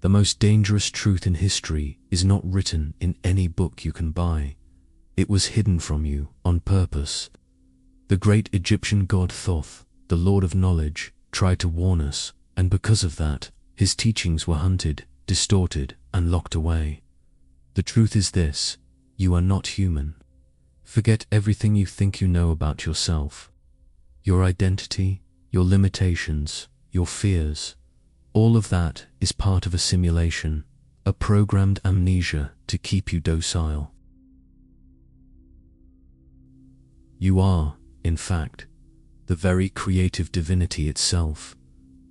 The most dangerous truth in history is not written in any book you can buy. It was hidden from you on purpose. The great Egyptian god Thoth, the Lord of Knowledge, tried to warn us, and because of that, his teachings were hunted, distorted, and locked away. The truth is this: you are not human. Forget everything you think you know about yourself. Your identity, your limitations, your fears, all of that is part of a simulation, a programmed amnesia to keep you docile. You are, in fact, the very creative divinity itself,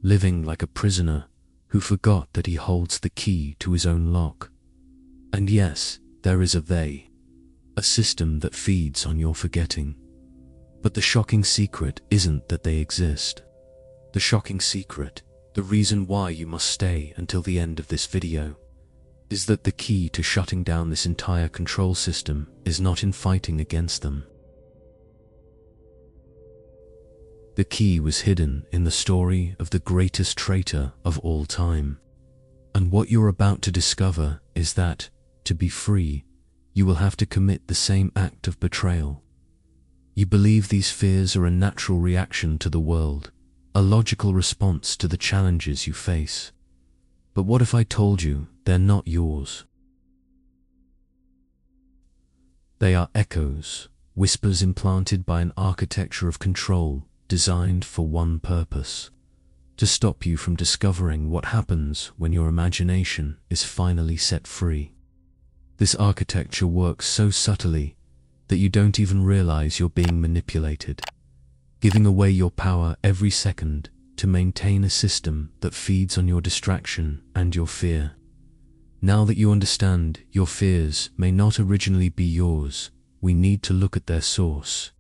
living like a prisoner who forgot that he holds the key to his own lock. And yes, there is a they, a system that feeds on your forgetting. But the shocking secret isn't that they exist. The shocking secret, the reason why you must stay until the end of this video, is that the key to shutting down this entire control system is not in fighting against them. The key was hidden in the story of the greatest traitor of all time. And what you're about to discover is that, to be free, you will have to commit the same act of betrayal. You believe these fears are a natural reaction to the world, a logical response to the challenges you face. But what if I told you they're not yours? They are echoes, whispers implanted by an architecture of control designed for one purpose: to stop you from discovering what happens when your imagination is finally set free. This architecture works so subtly that you don't even realize you're being manipulated, giving away your power every second to maintain a system that feeds on your distraction and your fear. Now that you understand your fears may not originally be yours, we need to look at their source.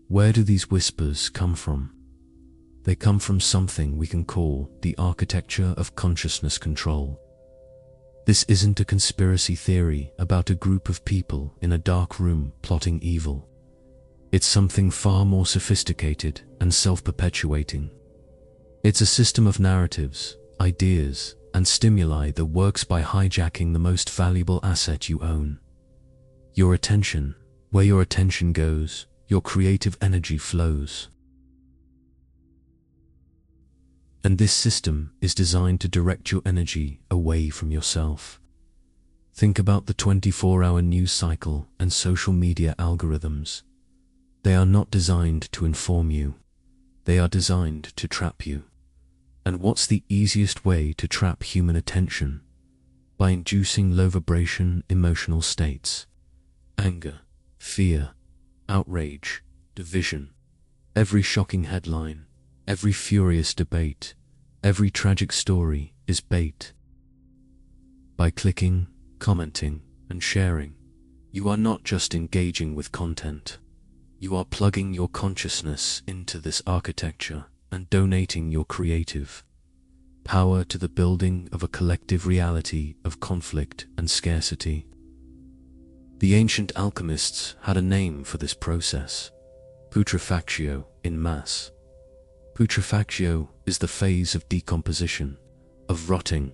Where do these whispers come from? They come from something we can call the architecture of consciousness control. This isn't a conspiracy theory about a group of people in a dark room plotting evil. It's something far more sophisticated and self-perpetuating. It's a system of narratives, ideas, and stimuli that works by hijacking the most valuable asset you own: your attention. Where your attention goes, your creative energy flows. And this system is designed to direct your energy away from yourself. Think about the 24-hour news cycle and social media algorithms. They are not designed to inform you. They are designed to trap you. And what's the easiest way to trap human attention? By inducing low-vibration emotional states: anger, fear, outrage, division. Every shocking headline, every furious debate, every tragic story is bait. By clicking, commenting, and sharing, you are not just engaging with content. You are plugging your consciousness into this architecture and donating your creative power to the building of a collective reality of conflict and scarcity. The ancient alchemists had a name for this process: putrefactio in mass. Putrefactio is the phase of decomposition, of rotting.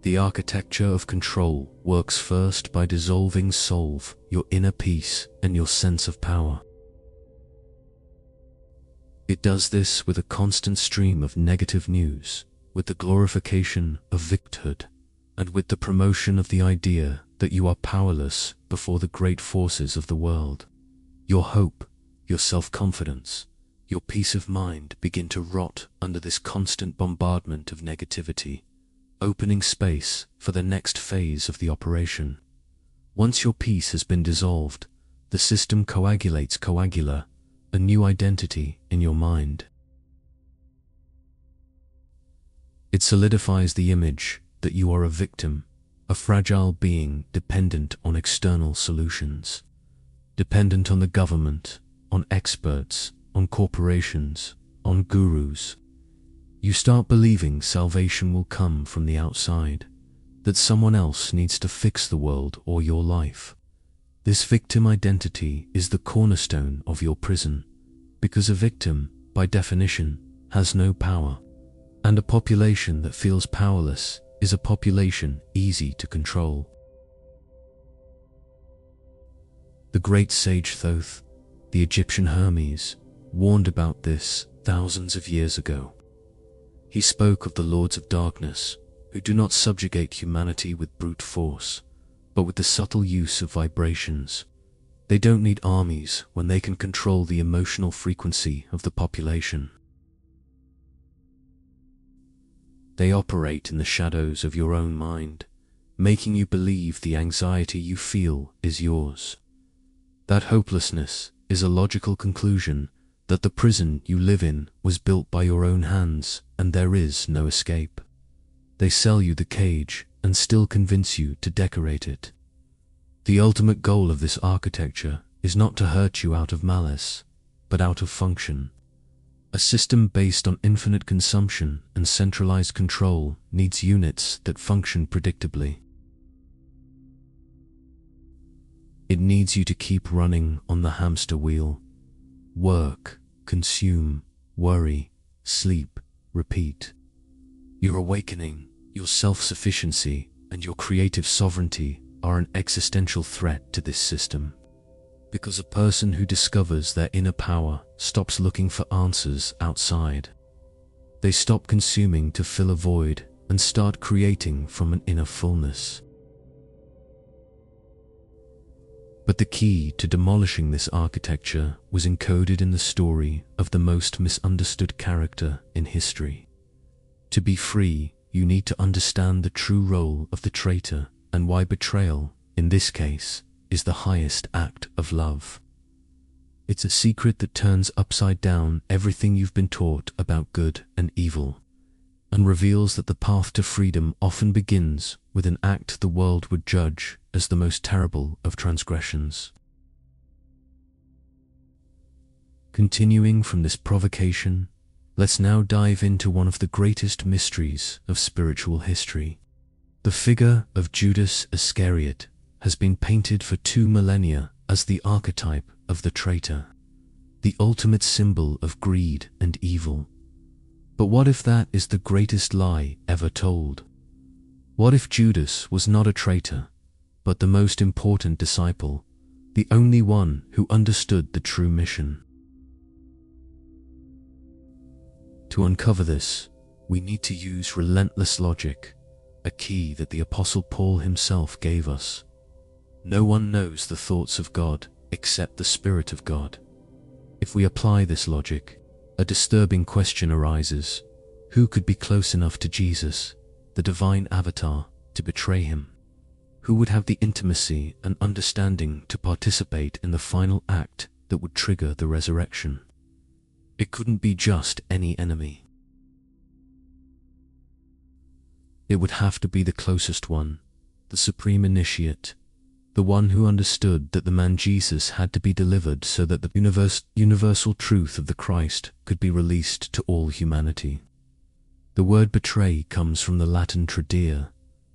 The architecture of control works first by dissolving solve, your inner peace, and your sense of power. It does this with a constant stream of negative news, with the glorification of victimhood, and with the promotion of the idea that you are powerless before the great forces of the world. Your hope, your self-confidence, your peace of mind begin to rot under this constant bombardment of negativity, opening space for the next phase of the operation. Once your peace has been dissolved, the system coagulates Coagula, a new identity in your mind. It solidifies the image that you are a victim, a fragile being dependent on external solutions, dependent on the government, on experts, on corporations, on gurus. You start believing salvation will come from the outside, that someone else needs to fix the world or your life. This victim identity is the cornerstone of your prison, because a victim, by definition, has no power. And a population that feels powerless is a population easy to control. The great sage Thoth, the Egyptian Hermes, warned about this thousands of years ago. He spoke of the lords of darkness, who do not subjugate humanity with brute force, but with the subtle use of vibrations. They don't need armies when they can control the emotional frequency of the population. They operate in the shadows of your own mind, making you believe the anxiety you feel is yours. That hopelessness is a logical conclusion that the prison you live in was built by your own hands and there is no escape. They sell you the cage and still convince you to decorate it. The ultimate goal of this architecture is not to hurt you out of malice, but out of function. A system based on infinite consumption and centralized control needs units that function predictably. It needs you to keep running on the hamster wheel. Work, consume, worry, sleep, repeat. Your awakening, your self-sufficiency, and your creative sovereignty are an existential threat to this system. Because a person who discovers their inner power stops looking for answers outside. They stop consuming to fill a void and start creating from an inner fullness. But the key to demolishing this architecture was encoded in the story of the most misunderstood character in history. To be free, you need to understand the true role of the traitor and why betrayal, in this case, is the highest act of love. It's a secret that turns upside down everything you've been taught about good and evil, and reveals that the path to freedom often begins with an act the world would judge as the most terrible of transgressions. Continuing from this provocation, let's now dive into one of the greatest mysteries of spiritual history. The figure of Judas Iscariot has been painted for 2 millennia as the archetype of the traitor, the ultimate symbol of greed and evil. But what if that is the greatest lie ever told? What if Judas was not a traitor, but the most important disciple, the only one who understood the true mission? To uncover this, we need to use relentless logic, a key that the Apostle Paul himself gave us. No one knows the thoughts of God except the Spirit of God. If we apply this logic, a disturbing question arises. Who could be close enough to Jesus, the divine avatar, to betray him? Who would have the intimacy and understanding to participate in the final act that would trigger the resurrection? It couldn't be just any enemy. It would have to be the closest one, the supreme initiate, the one who understood that the man Jesus had to be delivered so that the universal truth of the Christ could be released to all humanity. The word betray comes from the Latin tradere,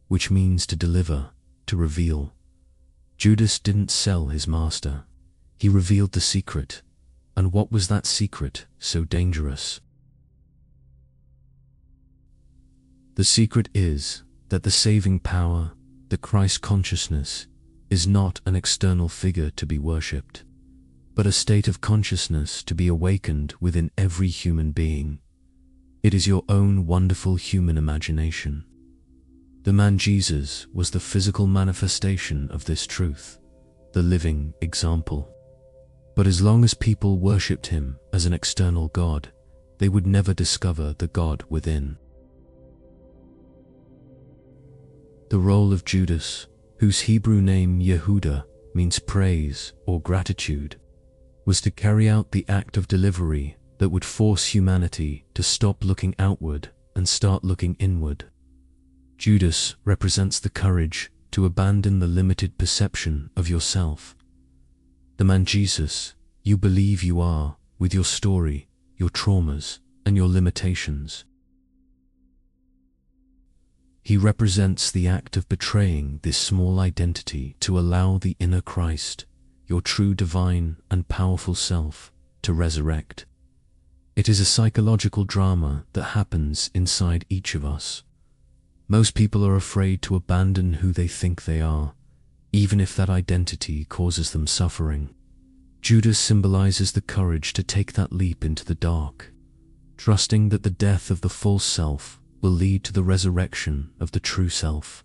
which means to deliver, to reveal. Judas didn't sell his master. He revealed the secret. And what was that secret so dangerous? The secret is that the saving power, the Christ consciousness, is not an external figure to be worshipped, but a state of consciousness to be awakened within every human being. It is your own wonderful human imagination. The man Jesus was the physical manifestation of this truth, the living example. But as long as people worshipped him as an external God, they would never discover the God within. The role of Judas, whose Hebrew name Yehuda means praise or gratitude, was to carry out the act of delivery that would force humanity to stop looking outward and start looking inward. Judas represents the courage to abandon the limited perception of yourself. The man Jesus you believe you are, with your story, your traumas, and your limitations. He represents the act of betraying this small identity to allow the inner Christ, your true divine and powerful self, to resurrect. It is a psychological drama that happens inside each of us. Most people are afraid to abandon who they think they are, even if that identity causes them suffering. Judas symbolizes the courage to take that leap into the dark, trusting that the death of the false self will lead to the resurrection of the true self.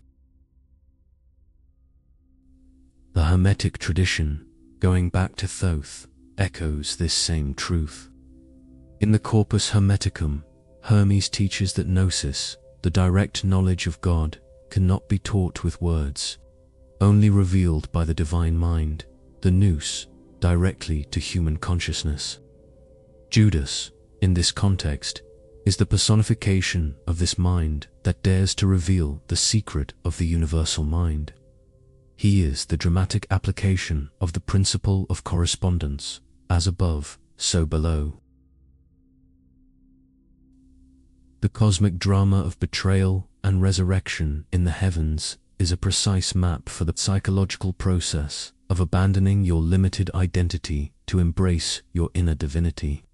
The Hermetic tradition, going back to Thoth, echoes this same truth. In the Corpus Hermeticum, Hermes teaches that gnosis, the direct knowledge of God, cannot be taught with words, only revealed by the divine mind, the nous, directly to human consciousness. Judas, in this context, is the personification of this mind that dares to reveal the secret of the universal mind. He is the dramatic application of the principle of correspondence, as above, so below. The cosmic drama of betrayal and resurrection in the heavens is a precise map for the psychological process of abandoning your limited identity to embrace your inner divinity.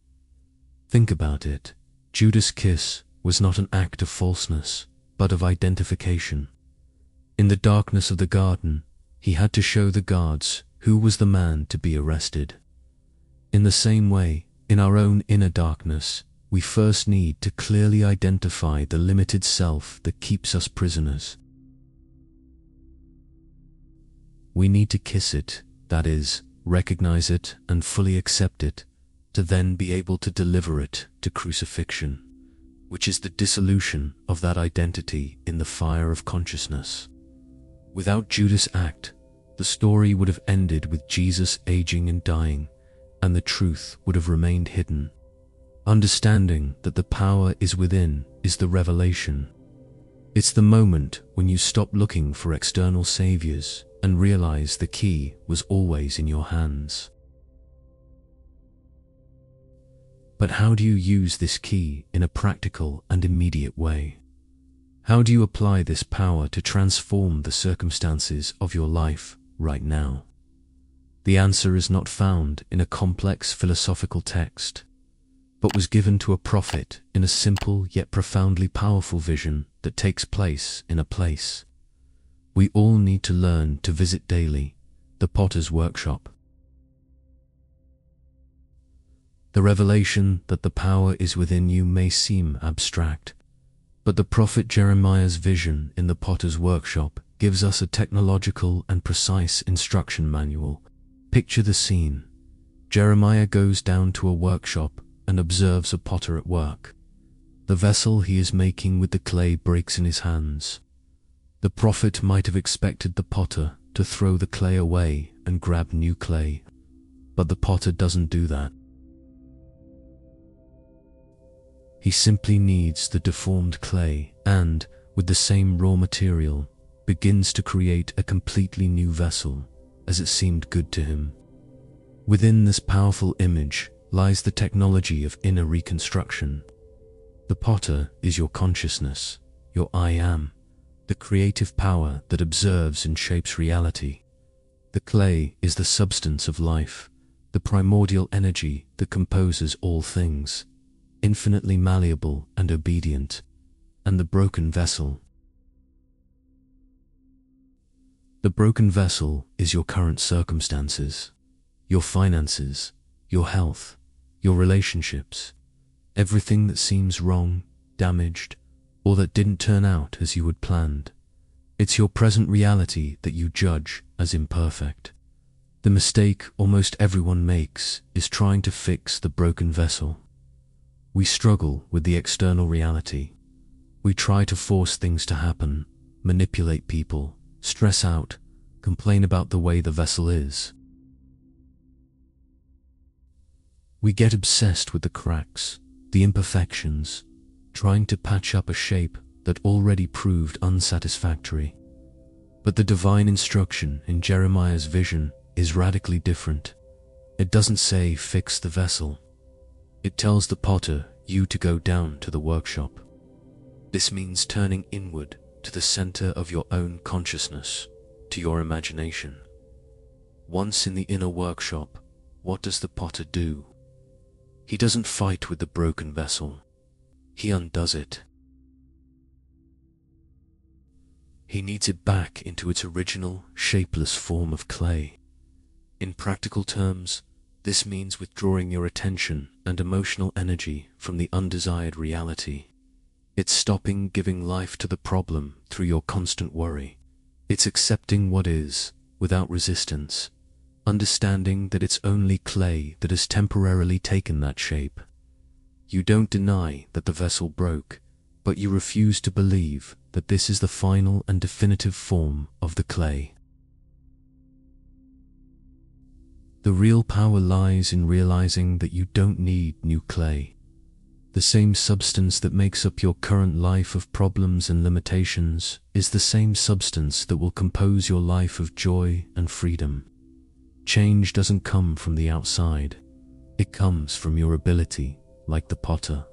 Think about it. Judas' kiss was not an act of falseness, but of identification. In the darkness of the garden, he had to show the guards who was the man to be arrested. In the same way, in our own inner darkness, we first need to clearly identify the limited self that keeps us prisoners. We need to kiss it, that is, recognize it and fully accept it, to then be able to deliver it to crucifixion, which is the dissolution of that identity in the fire of consciousness. Without Judas' act, the story would have ended with Jesus aging and dying, and the truth would have remained hidden. Understanding that the power is within is the revelation. It's the moment when you stop looking for external saviors and realize the key was always in your hands. But how do you use this key in a practical and immediate way? How do you apply this power to transform the circumstances of your life right now? The answer is not found in a complex philosophical text, but was given to a prophet in a simple yet profoundly powerful vision that takes place in a place we all need to learn to visit daily: the potter's workshop. The revelation that the power is within you may seem abstract, but the prophet Jeremiah's vision in the potter's workshop gives us a technological and precise instruction manual. Picture the scene. Jeremiah goes down to a workshop and observes a potter at work. The vessel he is making with the clay breaks in his hands. The prophet might have expected the potter to throw the clay away and grab new clay, but the potter doesn't do that. He simply needs the deformed clay and, with the same raw material, begins to create a completely new vessel, as it seemed good to him. Within this powerful image lies the technology of inner reconstruction. The potter is your consciousness, your I am, the creative power that observes and shapes reality. The clay is the substance of life, the primordial energy that composes all things, infinitely malleable and obedient, and the broken vessel. The broken vessel is your current circumstances, your finances, your health, your relationships, everything that seems wrong, damaged, or that didn't turn out as you had planned. It's your present reality that you judge as imperfect. The mistake almost everyone makes is trying to fix the broken vessel. We struggle with the external reality. We try to force things to happen, manipulate people, stress out, complain about the way the vessel is. We get obsessed with the cracks, the imperfections, trying to patch up a shape that already proved unsatisfactory. But the divine instruction in Jeremiah's vision is radically different. It doesn't say fix the vessel. It tells the potter you to go down to the workshop. This means turning inward to the center of your own consciousness, to your imagination. Once in the inner workshop, what does the potter do? He doesn't fight with the broken vessel. He undoes it. He kneads it back into its original, shapeless form of clay. In practical terms, this means withdrawing your attention and emotional energy from the undesired reality. It's stopping giving life to the problem through your constant worry. It's accepting what is, without resistance, understanding that it's only clay that has temporarily taken that shape. You don't deny that the vessel broke, but you refuse to believe that this is the final and definitive form of the clay. The real power lies in realizing that you don't need new clay. The same substance that makes up your current life of problems and limitations is the same substance that will compose your life of joy and freedom. Change doesn't come from the outside. It comes from your ability, like the potter,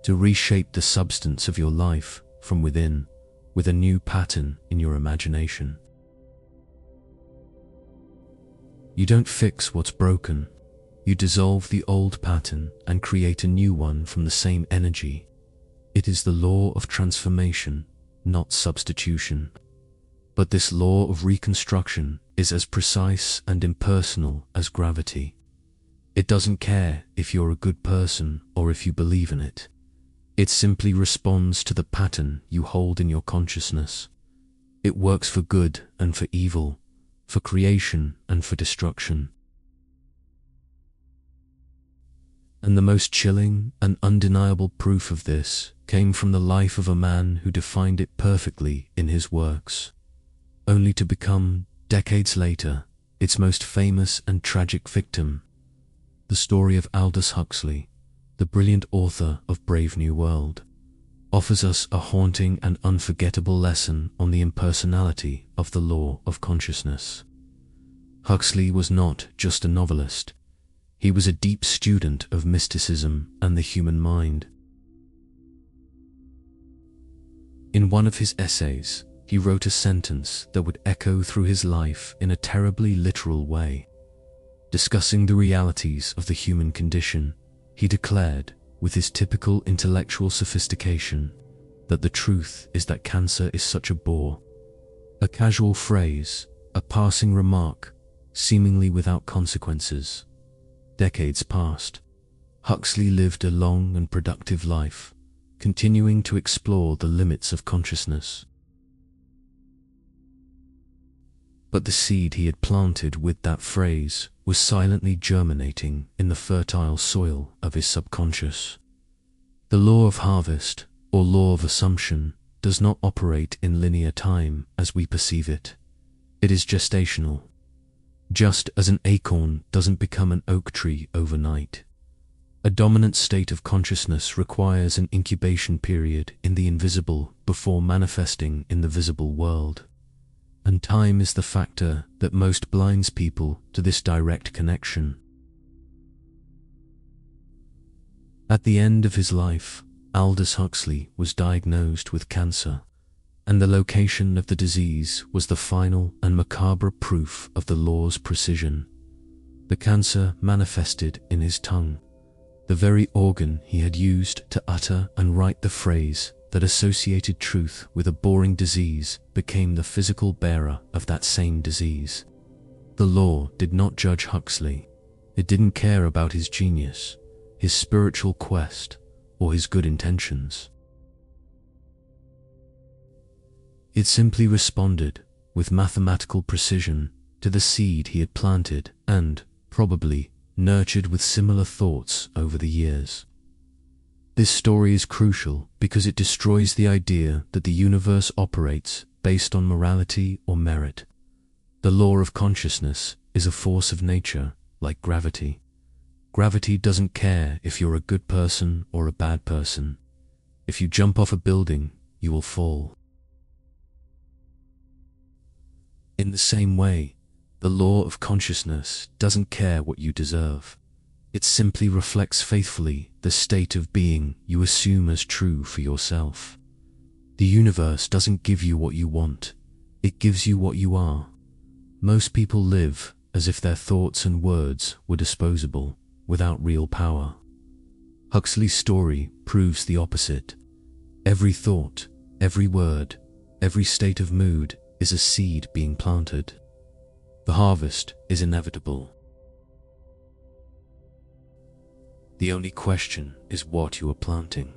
to reshape the substance of your life from within with a new pattern in your imagination. You don't fix what's broken. You dissolve the old pattern and create a new one from the same energy. It is the law of transformation, not substitution. But this law of reconstruction is as precise and impersonal as gravity. It doesn't care if you're a good person or if you believe in it. It simply responds to the pattern you hold in your consciousness. It works for good and for evil, for creation and for destruction. And the most chilling and undeniable proof of this came from the life of a man who defined it perfectly in his works, only to become, decades later, its most famous and tragic victim. The story of Aldous Huxley, the brilliant author of Brave New World, offers us a haunting and unforgettable lesson on the impersonality of the law of consciousness. Huxley was not just a novelist. He was a deep student of mysticism and the human mind. In one of his essays, he wrote a sentence that would echo through his life in a terribly literal way. Discussing the realities of the human condition, he declared, with his typical intellectual sophistication, that the truth is that cancer is such a bore. A casual phrase, a passing remark, seemingly without consequences. Decades passed. Huxley lived a long and productive life, continuing to explore the limits of consciousness. But the seed he had planted with that phrase was silently germinating in the fertile soil of his subconscious. The law of harvest, or law of assumption, does not operate in linear time as we perceive it. It is gestational. Just as an acorn doesn't become an oak tree overnight. A dominant state of consciousness requires an incubation period in the invisible before manifesting in the visible world. And time is the factor that most blinds people to this direct connection. At the end of his life, Aldous Huxley was diagnosed with cancer, and the location of the disease was the final and macabre proof of the law's precision. The cancer manifested in his tongue, the very organ he had used to utter and write the phrase that associated truth with a boring disease became the physical bearer of that same disease. The law did not judge Huxley. It didn't care about his genius, his spiritual quest, or his good intentions. It simply responded, with mathematical precision, to the seed he had planted and, probably, nurtured with similar thoughts over the years. This story is crucial because it destroys the idea that the universe operates based on morality or merit. The law of consciousness is a force of nature, like gravity. Gravity doesn't care if you're a good person or a bad person. If you jump off a building, you will fall. In the same way, the law of consciousness doesn't care what you deserve. It simply reflects faithfully the state of being you assume as true for yourself. The universe doesn't give you what you want, it gives you what you are. Most people live as if their thoughts and words were disposable, without real power. Huxley's story proves the opposite. Every thought, every word, every state of mood is a seed being planted. The harvest is inevitable. The only question is what you are planting.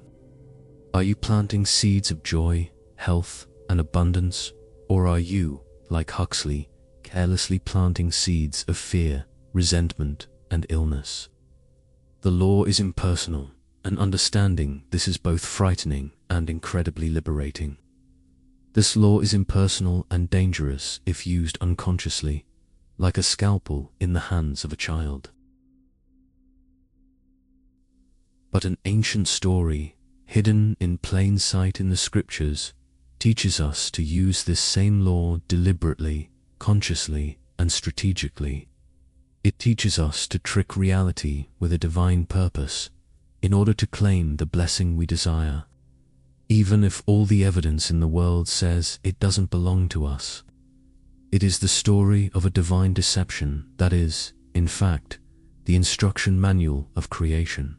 Are you planting seeds of joy, health, and abundance, or are you, like Huxley, carelessly planting seeds of fear, resentment, and illness? The law is impersonal, and understanding this is both frightening and incredibly liberating. This law is impersonal and dangerous if used unconsciously, like a scalpel in the hands of a child. But an ancient story, hidden in plain sight in the scriptures, teaches us to use this same law deliberately, consciously, and strategically. It teaches us to trick reality with a divine purpose in order to claim the blessing we desire, even if all the evidence in the world says it doesn't belong to us. It is the story of a divine deception that is, in fact, the instruction manual of creation.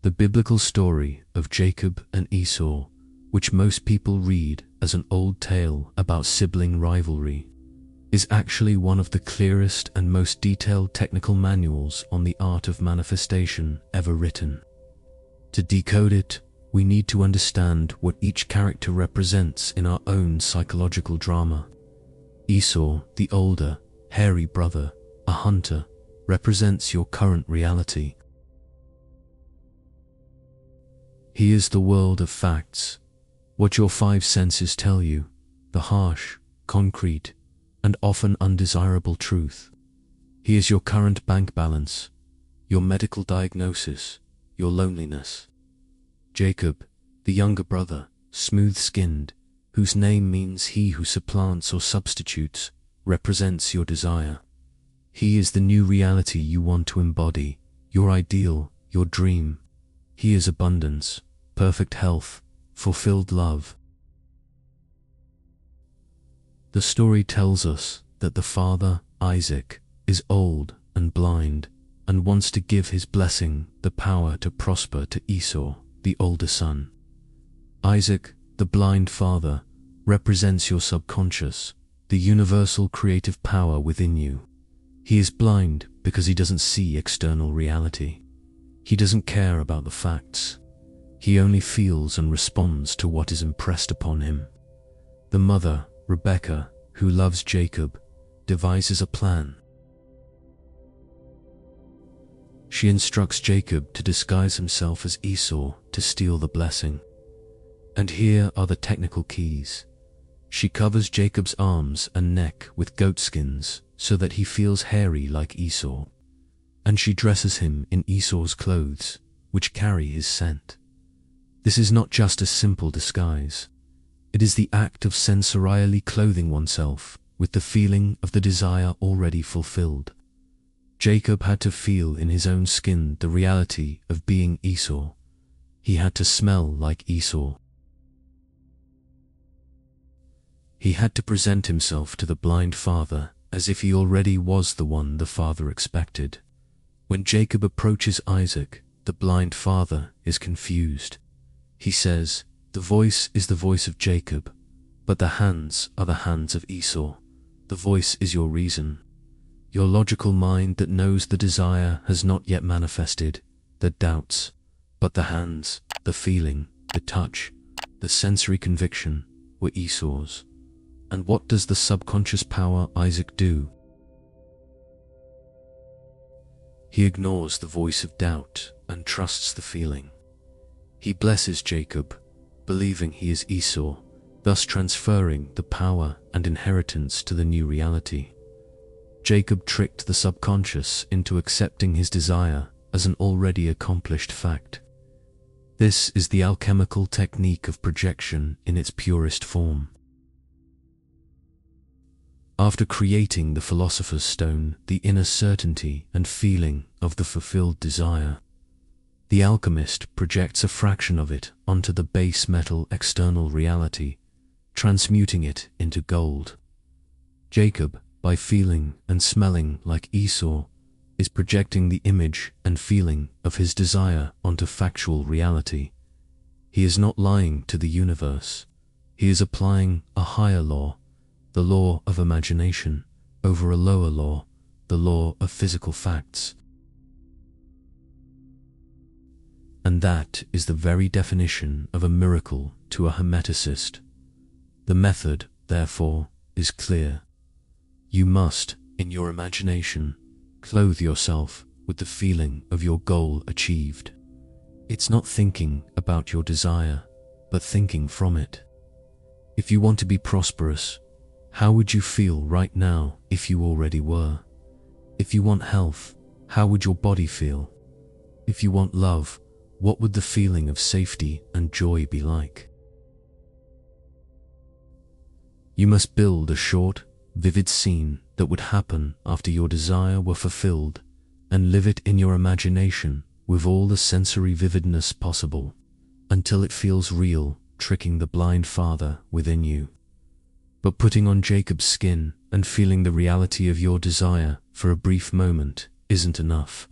The biblical story of Jacob and Esau, which most people read as an old tale about sibling rivalry, is actually one of the clearest and most detailed technical manuals on the art of manifestation ever written. To decode it, we need to understand what each character represents in our own psychological drama. Esau, the older, hairy brother, a hunter, represents your current reality. He is the world of facts, what your five senses tell you, the harsh, concrete, and often undesirable truth. He is your current bank balance, your medical diagnosis, your loneliness. Jacob, the younger brother, smooth-skinned, whose name means he who supplants or substitutes, represents your desire. He is the new reality you want to embody, your ideal, your dream. He is abundance, perfect health, fulfilled love. The story tells us that the father, Isaac, is old and blind and wants to give his blessing, the power to prosper, to Esau, the older son. Isaac, the blind father, represents your subconscious, the universal creative power within you. He is blind because he doesn't see external reality. He doesn't care about the facts. He only feels and responds to what is impressed upon him. The mother, Rebecca, who loves Jacob, devises a plan. She instructs Jacob to disguise himself as Esau to steal the blessing. And here are the technical keys. She covers Jacob's arms and neck with goat skins so that he feels hairy like Esau. And she dresses him in Esau's clothes, which carry his scent. This is not just a simple disguise. It is the act of sensorially clothing oneself with the feeling of the desire already fulfilled. Jacob had to feel in his own skin the reality of being Esau. He had to smell like Esau. He had to present himself to the blind father as if he already was the one the father expected. When Jacob approaches Isaac, the blind father is confused. He says, "The voice is the voice of Jacob, but the hands are the hands of Esau. The voice is your reason, your logical mind that knows the desire has not yet manifested, that doubts, but the hands, the feeling, the touch, the sensory conviction were Esau's." And what does the subconscious power Isaac do? He ignores the voice of doubt and trusts the feeling. He blesses Jacob, believing he is Esau, thus transferring the power and inheritance to the new reality. Jacob tricked the subconscious into accepting his desire as an already accomplished fact. This is the alchemical technique of projection in its purest form. After creating the philosopher's stone, the inner certainty and feeling of the fulfilled desire, the alchemist projects a fraction of it onto the base metal external reality, transmuting it into gold. Jacob, by feeling and smelling like Esau, is projecting the image and feeling of his desire onto factual reality. He is not lying to the universe. He is applying a higher law, the law of imagination, over a lower law, the law of physical facts. And that is the very definition of a miracle to a Hermeticist. The method, therefore, is clear. You must, in your imagination, clothe yourself with the feeling of your goal achieved. It's not thinking about your desire, but thinking from it. If you want to be prosperous, how would you feel right now if you already were? If you want health, how would your body feel? If you want love, what would the feeling of safety and joy be like? You must build a short, vivid scene that would happen after your desire were fulfilled, and live it in your imagination with all the sensory vividness possible, until it feels real, tricking the blind father within you. But putting on Jacob's skin and feeling the reality of your desire for a brief moment isn't enough.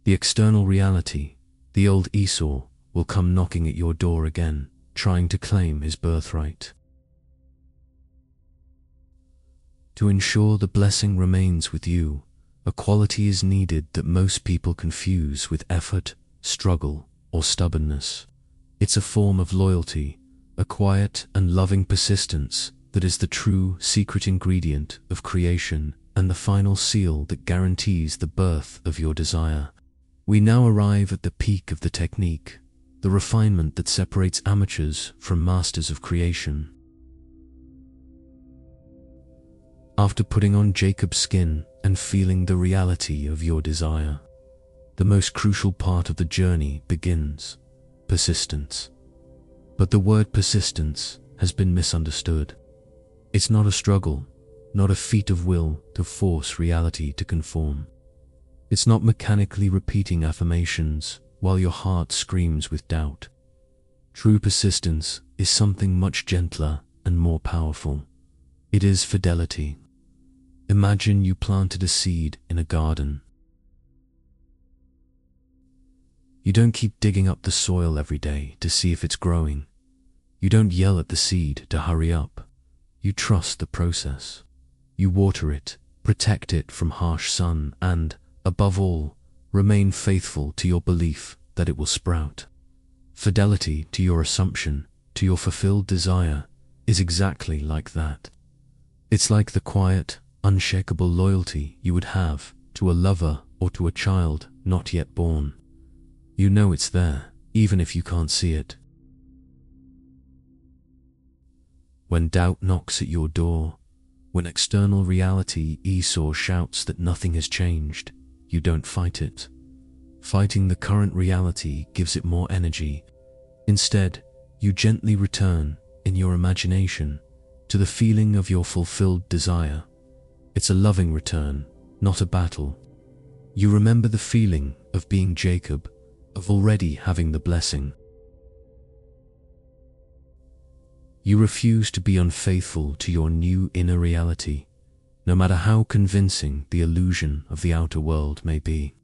The external reality, the old Esau, will come knocking at your door again, trying to claim his birthright. To ensure the blessing remains with you, a quality is needed that most people confuse with effort, struggle, or stubbornness. It's a form of loyalty, a quiet and loving persistence that is the true secret ingredient of creation and the final seal that guarantees the birth of your desire. We now arrive at the peak of the technique, the refinement that separates amateurs from masters of creation. After putting on Jacob's skin and feeling the reality of your desire, the most crucial part of the journey begins: persistence. But the word persistence has been misunderstood. It's not a struggle, not a feat of will to force reality to conform. It's not mechanically repeating affirmations while your heart screams with doubt. True persistence is something much gentler and more powerful. It is fidelity. Imagine you planted a seed in a garden. You don't keep digging up the soil every day to see if it's growing. You don't yell at the seed to hurry up. You trust the process. You water it, protect it from harsh sun, and, above all, remain faithful to your belief that it will sprout. Fidelity to your assumption, to your fulfilled desire, is exactly like that. It's like the quiet, unshakable loyalty you would have to a lover or to a child not yet born. You know it's there, even if you can't see it. When doubt knocks at your door, when external reality Esau shouts that nothing has changed, you don't fight it. Fighting the current reality gives it more energy. Instead, you gently return, in your imagination, to the feeling of your fulfilled desire. It's a loving return, not a battle. You remember the feeling of being Jacob, of already having the blessing. You refuse to be unfaithful to your new inner reality, no matter how convincing the illusion of the outer world may be.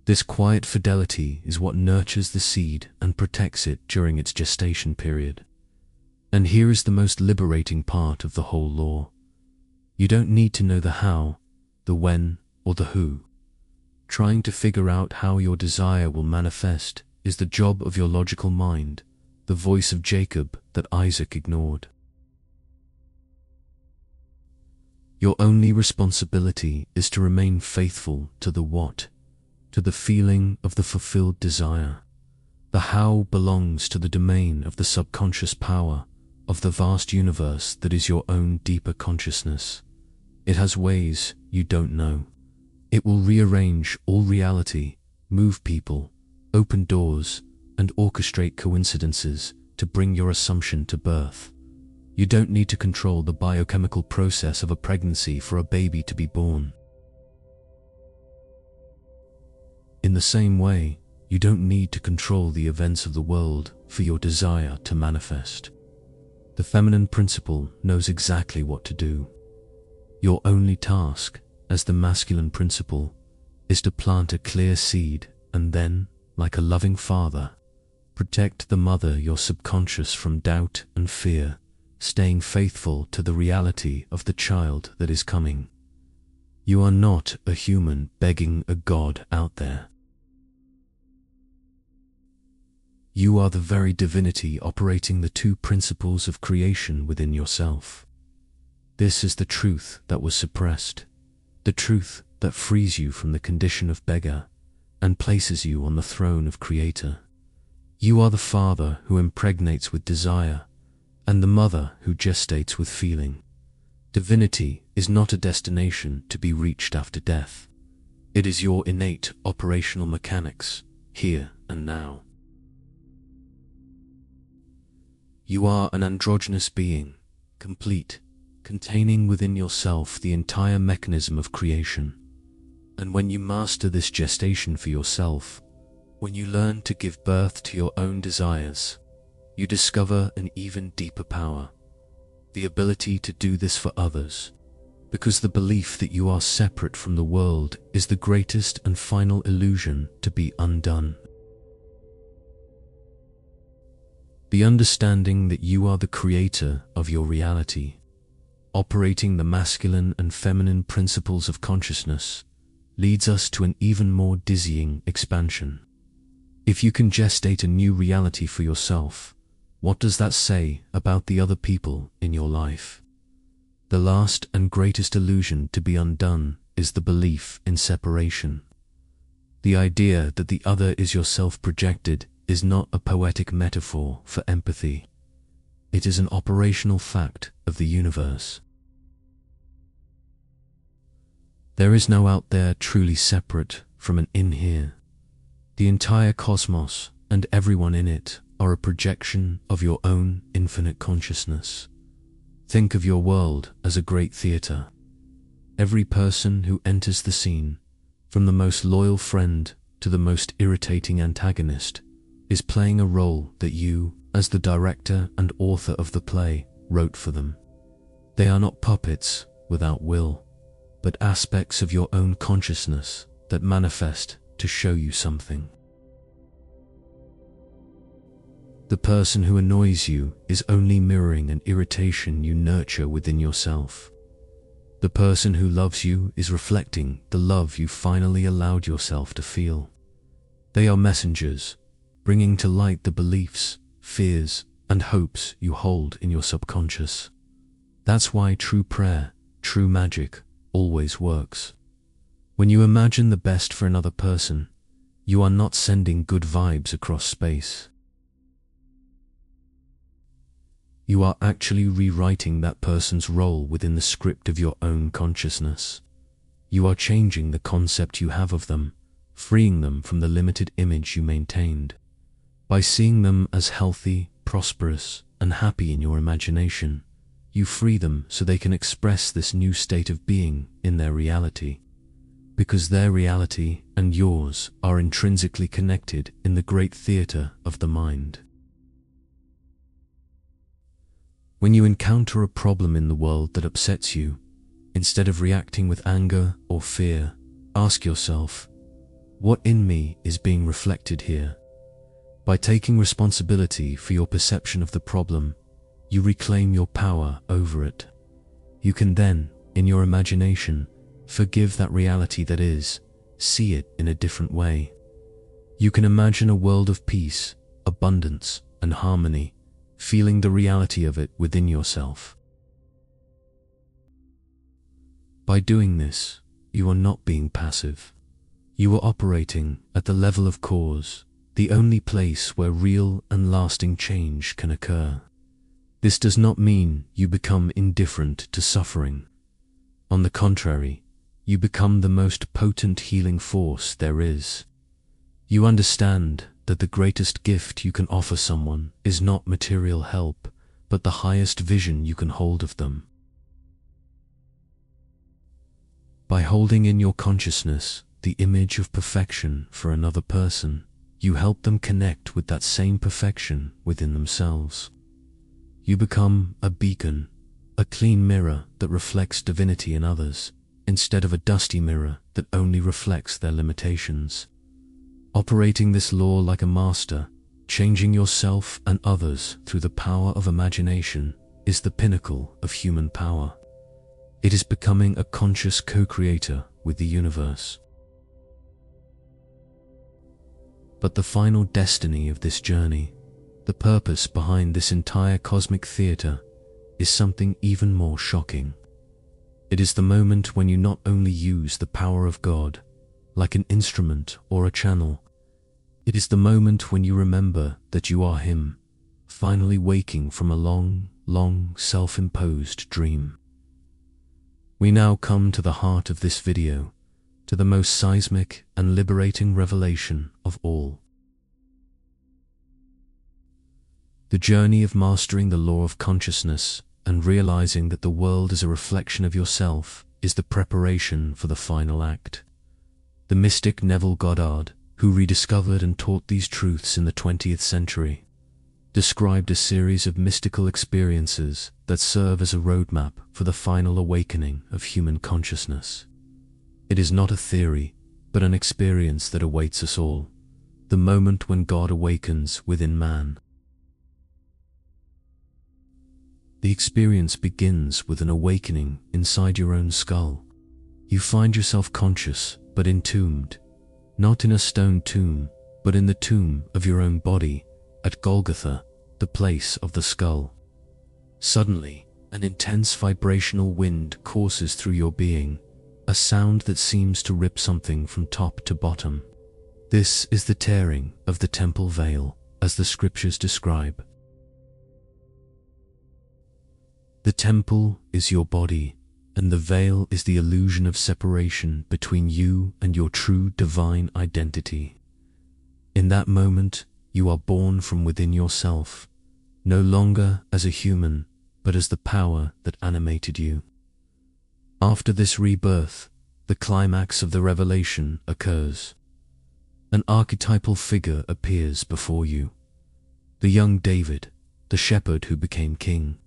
This quiet fidelity is what nurtures the seed and protects it during its gestation period. And here is the most liberating part of the whole law. You don't need to know the how, the when, or the who. Trying to figure out how your desire will manifest is the job of your logical mind, the voice of Jacob that Isaac ignored. Your only responsibility is to remain faithful to the what, to the feeling of the fulfilled desire. The how belongs to the domain of the subconscious power, of the vast universe that is your own deeper consciousness. It has ways you don't know. It will rearrange all reality, move people, open doors, and orchestrate coincidences to bring your assumption to birth. You don't need to control the biochemical process of a pregnancy for a baby to be born. In the same way, you don't need to control the events of the world for your desire to manifest. The feminine principle knows exactly what to do. Your only task, as the masculine principle, is to plant a clear seed and then, like a loving father, protect the mother, your subconscious, from doubt and fear, staying faithful to the reality of the child that is coming. You are not a human begging a god out there. You are the very divinity operating the two principles of creation within yourself. This is the truth that was suppressed, the truth that frees you from the condition of beggar and places you on the throne of Creator. You are the father who impregnates with desire and the mother who gestates with feeling. Divinity is not a destination to be reached after death. It is your innate operational mechanics, here and now. You are an androgynous being, complete, containing within yourself the entire mechanism of creation. And when you master this gestation for yourself, when you learn to give birth to your own desires, you discover an even deeper power, the ability to do this for others, because the belief that you are separate from the world is the greatest and final illusion to be undone. The understanding that you are the creator of your reality, operating the masculine and feminine principles of consciousness, leads us to an even more dizzying expansion. If you can gestate a new reality for yourself, what does that say about the other people in your life? The last and greatest illusion to be undone is the belief in separation. The idea that the other is yourself projected is not a poetic metaphor for empathy. It is an operational fact of the universe. There is no out there truly separate from an in here. The entire cosmos and everyone in it are a projection of your own infinite consciousness. Think of your world as a great theater. Every person who enters the scene, from the most loyal friend to the most irritating antagonist, is playing a role that you, as the director and author of the play, wrote for them. They are not puppets without will, but aspects of your own consciousness that manifest to show you something. The person who annoys you is only mirroring an irritation you nurture within yourself. The person who loves you is reflecting the love you finally allowed yourself to feel. They are messengers, bringing to light the beliefs, fears, and hopes you hold in your subconscious. That's why true prayer, true magic, always works. When you imagine the best for another person, you are not sending good vibes across space. You are actually rewriting that person's role within the script of your own consciousness. You are changing the concept you have of them, freeing them from the limited image you maintained. By seeing them as healthy, prosperous, and happy in your imagination, you free them so they can express this new state of being in their reality. Because their reality and yours are intrinsically connected in the great theater of the mind. When you encounter a problem in the world that upsets you, instead of reacting with anger or fear, ask yourself, what in me is being reflected here? By taking responsibility for your perception of the problem, you reclaim your power over it. You can then, in your imagination, forgive that reality that is, see it in a different way. You can imagine a world of peace, abundance, and harmony, feeling the reality of it within yourself. By doing this, you are not being passive. You are operating at the level of cause, the only place where real and lasting change can occur. This does not mean you become indifferent to suffering. On the contrary, you become the most potent healing force there is. You understand that the greatest gift you can offer someone is not material help, but the highest vision you can hold of them. By holding in your consciousness the image of perfection for another person, you help them connect with that same perfection within themselves. You become a beacon, a clean mirror that reflects divinity in others, instead of a dusty mirror that only reflects their limitations. Operating this law like a master, changing yourself and others through the power of imagination is the pinnacle of human power. It is becoming a conscious co-creator with the universe. But the final destiny of this journey, the purpose behind this entire cosmic theater, is something even more shocking. It is the moment when you not only use the power of God, like an instrument or a channel, it is the moment when you remember that you are Him, finally waking from a long, long self-imposed dream. We now come to the heart of this video, to the most seismic and liberating revelation of all. The journey of mastering the law of consciousness and realizing that the world is a reflection of yourself is the preparation for the final act. The mystic Neville Goddard, who rediscovered and taught these truths in the 20th century, described a series of mystical experiences that serve as a roadmap for the final awakening of human consciousness. It is not a theory, but an experience that awaits us all, the moment when God awakens within man. The experience begins with an awakening inside your own skull. You find yourself conscious but entombed, not in a stone tomb, but in the tomb of your own body, at Golgotha, the place of the skull. Suddenly, an intense vibrational wind courses through your being, a sound that seems to rip something from top to bottom. This is the tearing of the temple veil, as the scriptures describe. The temple is your body, and the veil is the illusion of separation between you and your true divine identity. In that moment, you are born from within yourself, no longer as a human, but as the power that animated you. After this rebirth, the climax of the revelation occurs. An archetypal figure appears before you. The young David, the shepherd who became king,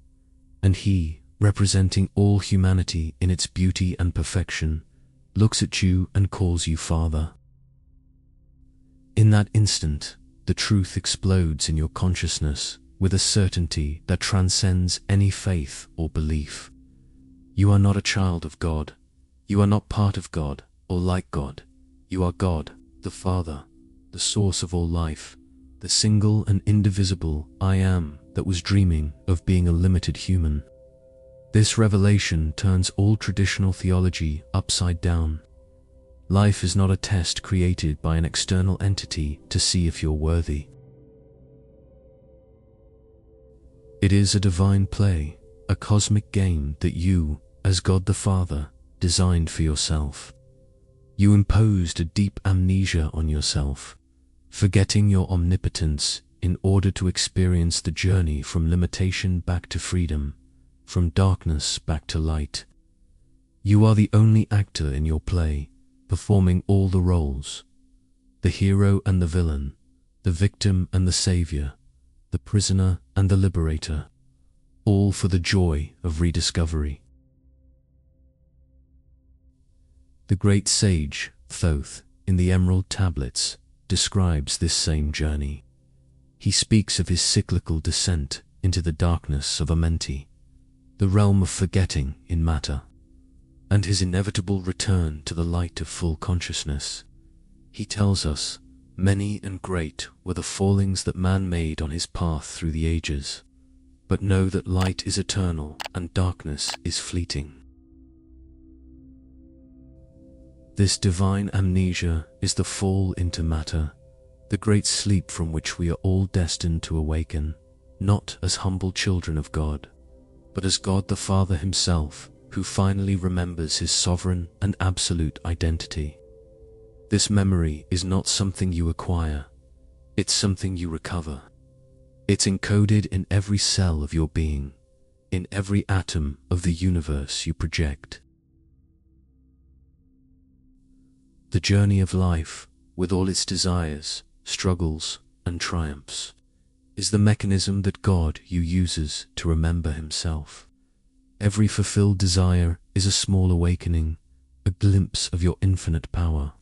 and he, representing all humanity in its beauty and perfection, looks at you and calls you Father. In that instant, the truth explodes in your consciousness with a certainty that transcends any faith or belief. You are not a child of God. You are not part of God or like God. You are God, the Father, the source of all life, the single and indivisible I Am that was dreaming of being a limited human. This revelation turns all traditional theology upside down. Life is not a test created by an external entity to see if you're worthy. It is a divine play, a cosmic game that you, as God the Father, designed for yourself. You imposed a deep amnesia on yourself, forgetting your omnipotence in order to experience the journey from limitation back to freedom, from darkness back to light. You are the only actor in your play, performing all the roles: the hero and the villain, the victim and the savior, the prisoner and the liberator, all for the joy of rediscovery. The great sage, Thoth, in the Emerald Tablets, describes this same journey. He speaks of his cyclical descent into the darkness of Amenti, the realm of forgetting in matter, and his inevitable return to the light of full consciousness. He tells us, "Many and great were the fallings that man made on his path through the ages, but know that light is eternal and darkness is fleeting." This divine amnesia is the fall into matter, the great sleep from which we are all destined to awaken, not as humble children of God, but as God the Father Himself, who finally remembers His sovereign and absolute identity. This memory is not something you acquire, it's something you recover. It's encoded in every cell of your being, in every atom of the universe you project. The journey of life, with all its desires, struggles, and triumphs, is the mechanism that God uses to remember Himself. Every fulfilled desire is a small awakening, a glimpse of your infinite power.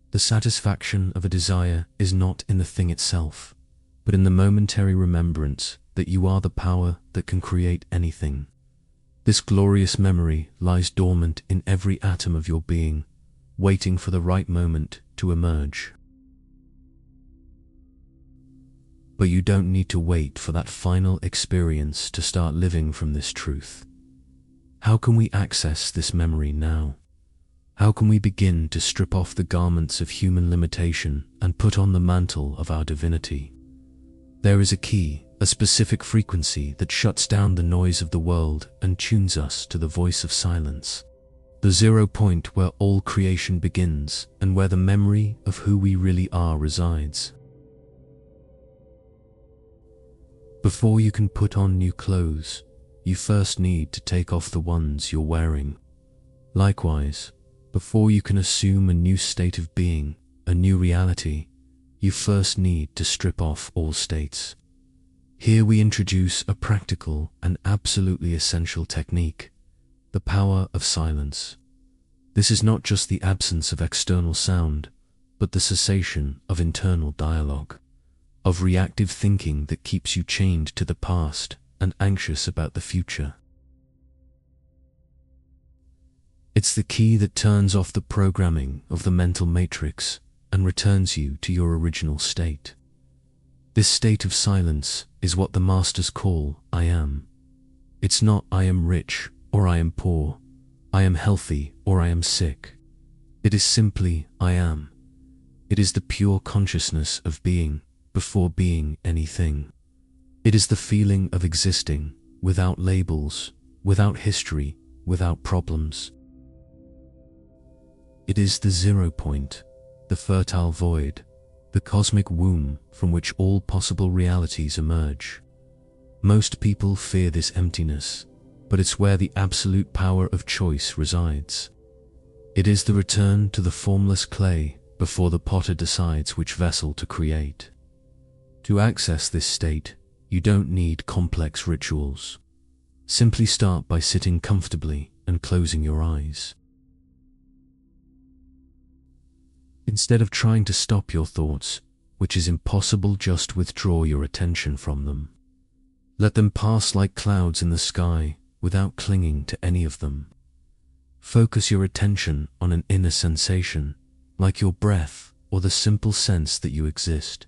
The satisfaction of a desire is not in the thing itself, but in the momentary remembrance that you are the power that can create anything. This glorious memory lies dormant in every atom of your being, waiting for the right moment to emerge. But you don't need to wait for that final experience to start living from this truth. How can we access this memory now? How can we begin to strip off the garments of human limitation and put on the mantle of our divinity? There is a key, a specific frequency that shuts down the noise of the world and tunes us to the voice of silence. The 0 point where all creation begins and where the memory of who we really are resides. Before you can put on new clothes, you first need to take off the ones you're wearing. Likewise, before you can assume a new state of being, a new reality, you first need to strip off all states. Here we introduce a practical and absolutely essential technique, the power of silence. This is not just the absence of external sound, but the cessation of internal dialogue, of reactive thinking that keeps you chained to the past and anxious about the future. It's the key that turns off the programming of the mental matrix and returns you to your original state. This state of silence is what the masters call I am. It's not I am rich or I am poor, I am healthy or I am sick. It is simply I am. It is the pure consciousness of being before being anything. It is the feeling of existing without labels, without history, without problems. It is the 0 point, the fertile void, the cosmic womb from which all possible realities emerge. Most people fear this emptiness, but it's where the absolute power of choice resides. It is the return to the formless clay before the potter decides which vessel to create. To access this state, you don't need complex rituals. Simply start by sitting comfortably and closing your eyes. Instead of trying to stop your thoughts, which is impossible, just withdraw your attention from them. Let them pass like clouds in the sky without clinging to any of them. Focus your attention on an inner sensation, like your breath or the simple sense that you exist.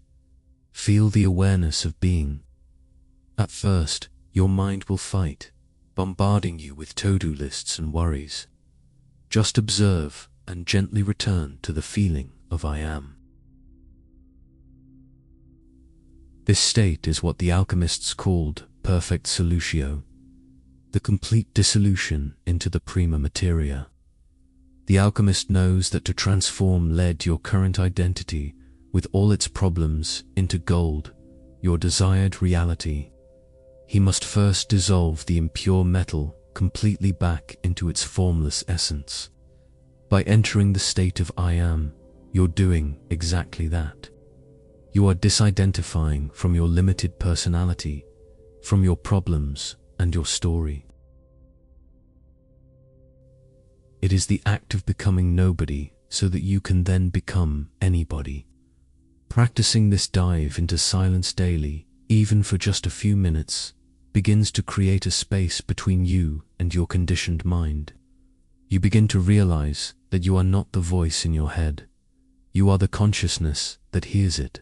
Feel the awareness of being. At first, your mind will fight, bombarding you with to-do lists and worries. Just observe and gently return to the feeling of I am. This state is what the alchemists called perfect solutio, the complete dissolution into the prima materia. The alchemist knows that to transform lead, your current identity, with all its problems, into gold, your desired reality, he must first dissolve the impure metal completely back into its formless essence. By entering the state of I am, you're doing exactly that. You are disidentifying from your limited personality, from your problems and your story. It is the act of becoming nobody so that you can then become anybody. Practicing this dive into silence daily, even for just a few minutes, begins to create a space between you and your conditioned mind. You begin to realize that you are not the voice in your head. You are the consciousness that hears it.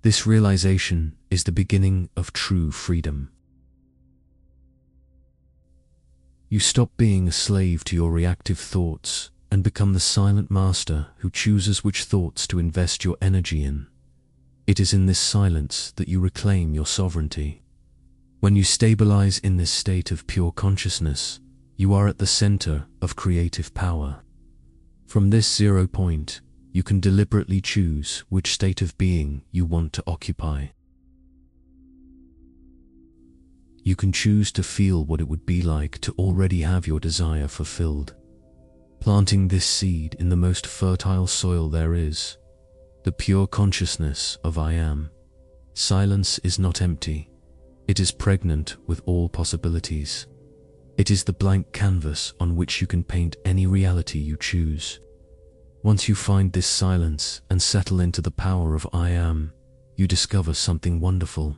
This realization is the beginning of true freedom. You stop being a slave to your reactive thoughts and become the silent master who chooses which thoughts to invest your energy in. It is in this silence that you reclaim your sovereignty. When you stabilize in this state of pure consciousness, you are at the center of creative power. From this 0 point, you can deliberately choose which state of being you want to occupy. You can choose to feel what it would be like to already have your desire fulfilled. Planting this seed in the most fertile soil there is, the pure consciousness of I am. Silence is not empty. It is pregnant with all possibilities. It is the blank canvas on which you can paint any reality you choose. Once you find this silence and settle into the power of I am, you discover something wonderful.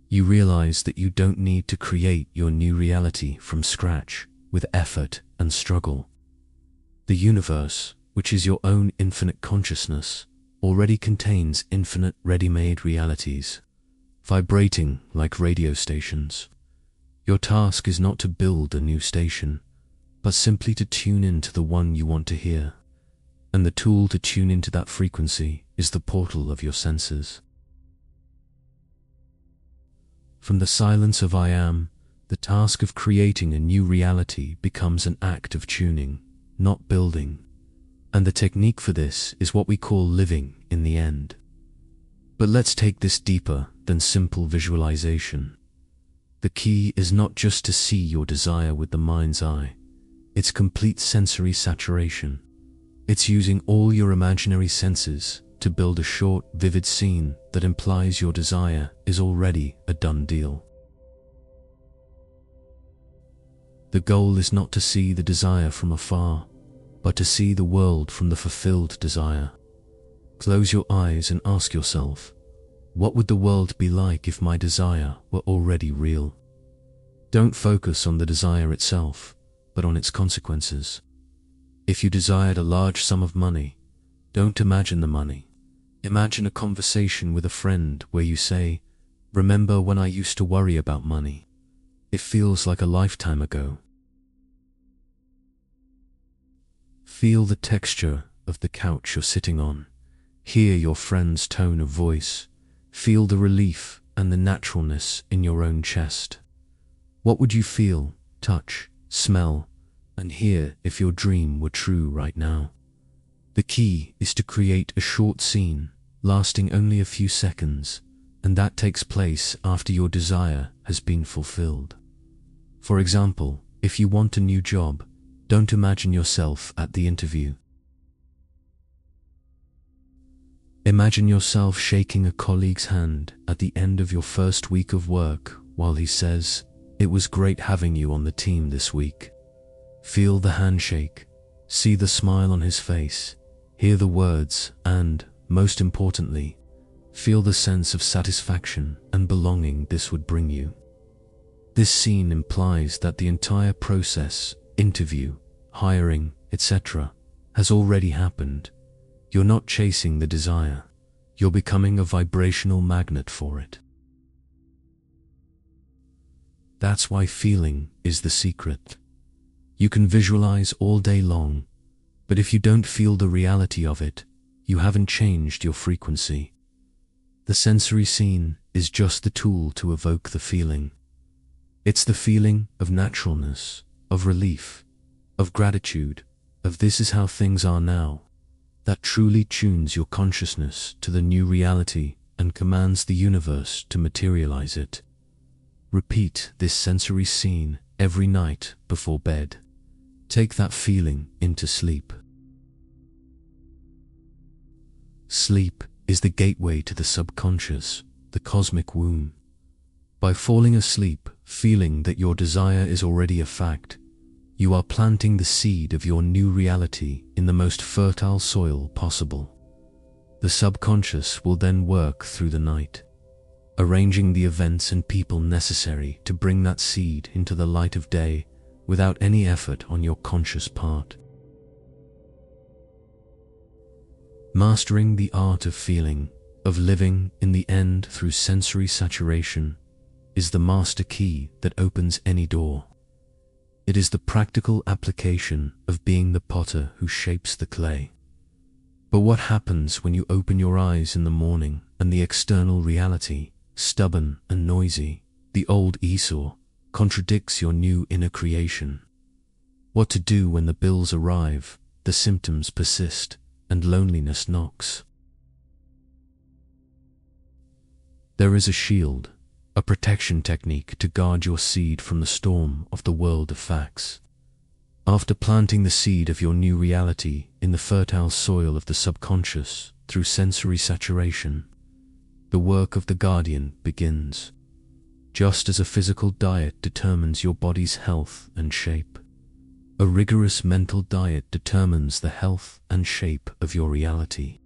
You realize that you don't need to create your new reality from scratch with effort and struggle. The universe, which is your own infinite consciousness, already contains infinite ready-made realities, vibrating like radio stations. Your task is not to build a new station, but simply to tune into the one you want to hear. And the tool to tune into that frequency is the portal of your senses. From the silence of I am, the task of creating a new reality becomes an act of tuning, not building. And the technique for this is what we call living in the end. But let's take this deeper than simple visualization. The key is not just to see your desire with the mind's eye. It's complete sensory saturation. It's using all your imaginary senses to build a short, vivid scene that implies your desire is already a done deal. The goal is not to see the desire from afar, but to see the world from the fulfilled desire. Close your eyes and ask yourself, what would the world be like if my desire were already real? Don't focus on the desire itself, but on its consequences. If you desired a large sum of money, don't imagine the money. Imagine a conversation with a friend where you say, "Remember when I used to worry about money? It feels like a lifetime ago." Feel the texture of the couch you're sitting on. Hear your friend's tone of voice. Feel the relief and the naturalness in your own chest. What would you feel, touch, smell, and hear if your dream were true right now? The key is to create a short scene, lasting only a few seconds, and that takes place after your desire has been fulfilled. For example, if you want a new job, don't imagine yourself at the interview. Imagine yourself shaking a colleague's hand at the end of your first week of work while he says, "It was great having you on the team this week." Feel the handshake, see the smile on his face, hear the words, and, most importantly, feel the sense of satisfaction and belonging this would bring you. This scene implies that the entire process, interview, hiring, etc., has already happened. You're not chasing the desire, you're becoming a vibrational magnet for it. That's why feeling is the secret. You can visualize all day long, but if you don't feel the reality of it, you haven't changed your frequency. The sensory scene is just the tool to evoke the feeling. It's the feeling of naturalness, of relief, of gratitude, of this is how things are now, that truly tunes your consciousness to the new reality and commands the universe to materialize it. Repeat this sensory scene every night before bed. Take that feeling into sleep. Sleep is the gateway to the subconscious, the cosmic womb. By falling asleep, feeling that your desire is already a fact, you are planting the seed of your new reality in the most fertile soil possible. The subconscious will then work through the night, arranging the events and people necessary to bring that seed into the light of day without any effort on your conscious part. Mastering the art of feeling, of living in the end through sensory saturation, is the master key that opens any door. It is the practical application of being the potter who shapes the clay. But what happens when you open your eyes in the morning and the external reality, stubborn and noisy, the old Esau, contradicts your new inner creation? What to do when the bills arrive, the symptoms persist, and loneliness knocks? There is a shield, a protection technique to guard your seed from the storm of the world of facts. After planting the seed of your new reality in the fertile soil of the subconscious through sensory saturation, the work of the guardian begins. just as a physical diet determines your body's health and shape. A rigorous mental diet determines the health and shape of your reality.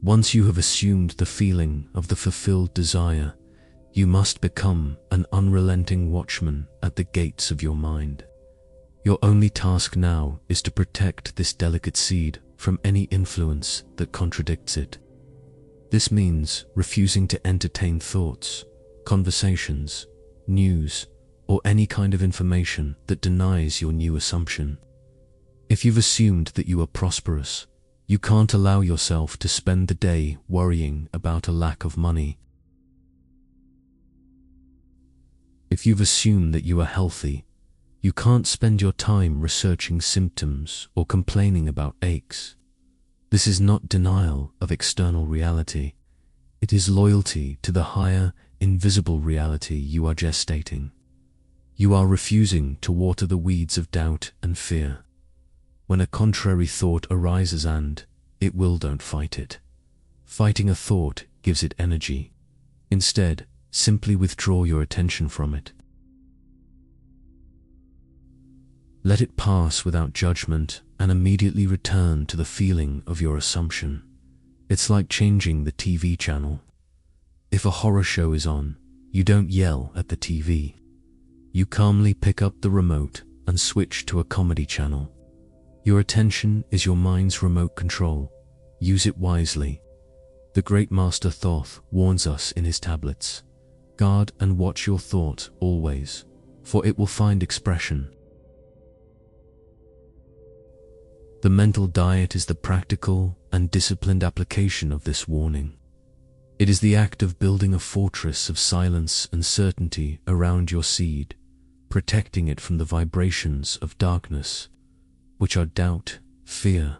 Once you have assumed the feeling of the fulfilled desire, you must become an unrelenting watchman at the gates of your mind. Your only task now is to protect this delicate seed from any influence that contradicts it. This means refusing to entertain thoughts, conversations, news, or any kind of information that denies your new assumption. If you've assumed that you are prosperous, you can't allow yourself to spend the day worrying about a lack of money. If you've assumed that you are healthy, you can't spend your time researching symptoms or complaining about aches. This is not denial of external reality. It is loyalty to the higher, invisible reality you are gestating. You are refusing to water the weeds of doubt and fear. When a contrary thought arises and it will, don't fight it. Fighting a thought gives it energy. Instead, simply withdraw your attention from it. Let it pass without judgment and immediately return to the feeling of your assumption. It's like changing the TV channel. If a horror show is on, you don't yell at the TV. You calmly pick up the remote and switch to a comedy channel. Your attention is your mind's remote control. Use it wisely. The great master Thoth warns us in his tablets, "Guard and watch your thought always, for it will find expression." The mental diet is the practical and disciplined application of this warning. It is the act of building a fortress of silence and certainty around your seed, protecting it from the vibrations of darkness, which are doubt, fear,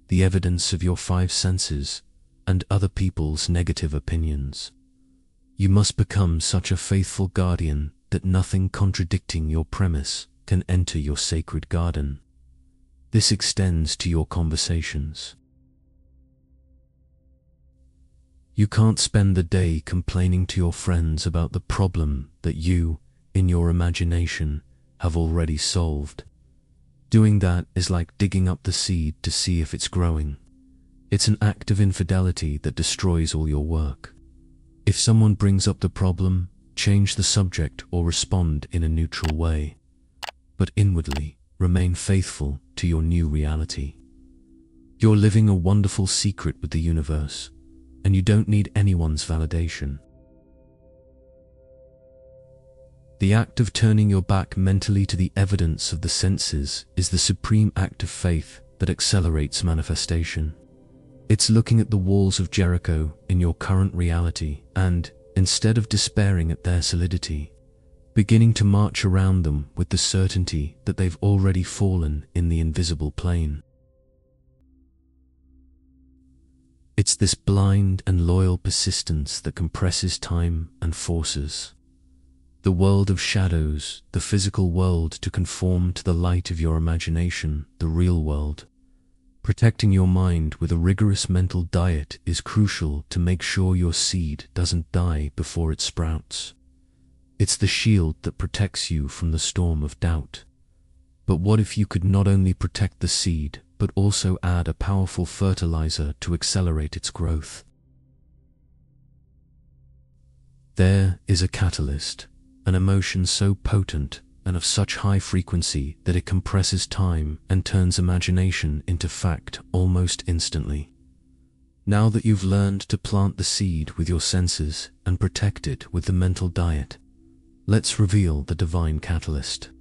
the evidence of your five senses, and other people's negative opinions. You must become such a faithful guardian that nothing contradicting your premise can enter your sacred garden. This extends to your conversations. You can't spend the day complaining to your friends about the problem that you, in your imagination, have already solved. Doing that is like digging up the seed to see if it's growing. It's an act of infidelity that destroys all your work. If someone brings up the problem, change the subject or respond in a neutral way. But inwardly, remain faithful to your new reality. You're living a wonderful secret with the universe, and you don't need anyone's validation. The act of turning your back mentally to the evidence of the senses is the supreme act of faith that accelerates manifestation. It's looking at the walls of Jericho in your current reality and, instead of despairing at their solidity, beginning to march around them with the certainty that they've already fallen in the invisible plane. It's this blind and loyal persistence that compresses time and forces the world of shadows, the physical world, to conform to the light of your imagination, the real world. Protecting your mind with a rigorous mental diet is crucial to make sure your seed doesn't die before it sprouts. It's the shield that protects you from the storm of doubt. But what if you could not only protect the seed, but also add a powerful fertilizer to accelerate its growth? There is a catalyst, an emotion so potent and of such high frequency that it compresses time and turns imagination into fact almost instantly. Now that you've learned to plant the seed with your senses and protect it with the mental diet, let's reveal the divine catalyst,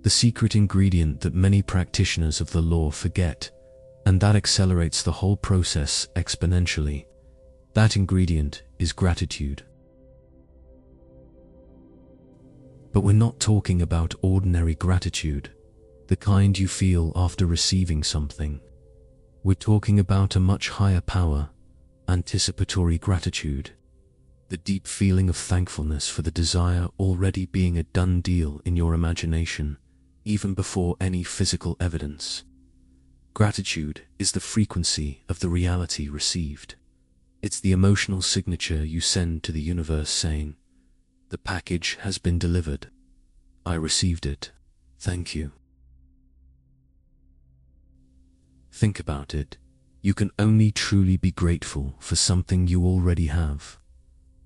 the secret ingredient that many practitioners of the law forget, and that accelerates the whole process exponentially. That ingredient is gratitude. But we're not talking about ordinary gratitude, the kind you feel after receiving something. We're talking about a much higher power, anticipatory gratitude, the deep feeling of thankfulness for the desire already being a done deal in your imagination, even before any physical evidence. Gratitude is the frequency of the reality received. It's the emotional signature you send to the universe saying, "The package has been delivered. I received it. Thank you." Think about it. You can only truly be grateful for something you already have.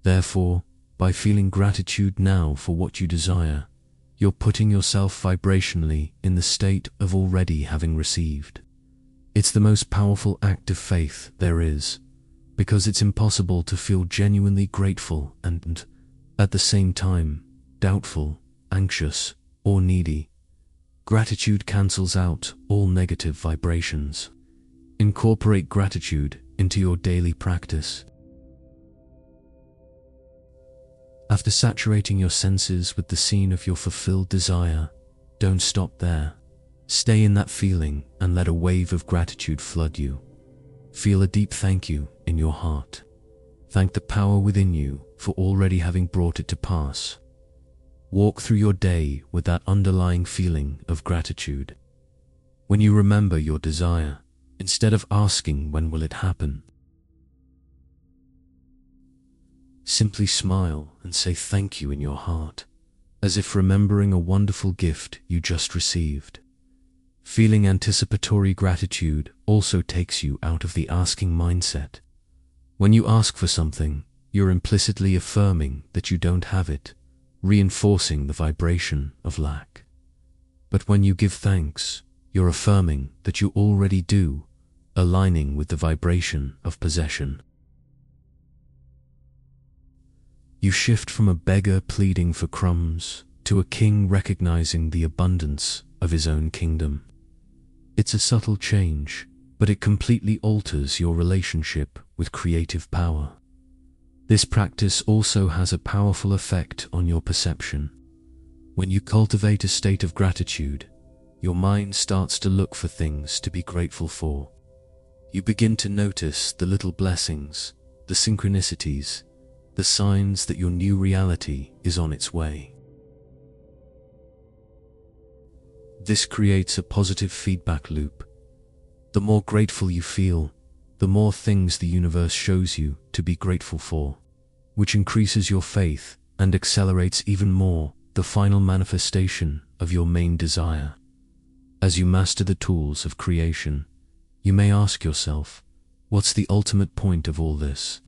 Therefore, by feeling gratitude now for what you desire, you're putting yourself vibrationally in the state of already having received. It's the most powerful act of faith there is, because it's impossible to feel genuinely grateful and, at the same time, doubtful, anxious, or needy. Gratitude cancels out all negative vibrations. Incorporate gratitude into your daily practice. After saturating your senses with the scene of your fulfilled desire, don't stop there. Stay in that feeling and let a wave of gratitude flood you. Feel a deep thank you in your heart. Thank the power within you for already having brought it to pass. Walk through your day with that underlying feeling of gratitude. When you remember your desire, instead of asking when will it happen, simply smile and say thank you in your heart, as if remembering a wonderful gift you just received. Feeling anticipatory gratitude also takes you out of the asking mindset. When you ask for something, you're implicitly affirming that you don't have it, reinforcing the vibration of lack. But when you give thanks, you're affirming that you already do, aligning with the vibration of possession. You shift from a beggar pleading for crumbs to a king recognizing the abundance of his own kingdom. It's a subtle change, but it completely alters your relationship with creative power. This practice also has a powerful effect on your perception. When you cultivate a state of gratitude, your mind starts to look for things to be grateful for. You begin to notice the little blessings, the synchronicities, the signs that your new reality is on its way. This creates a positive feedback loop. The more grateful you feel, the more things the universe shows you to be grateful for, which increases your faith and accelerates even more the final manifestation of your main desire. As you master the tools of creation, you may ask yourself, what's the ultimate point of all this?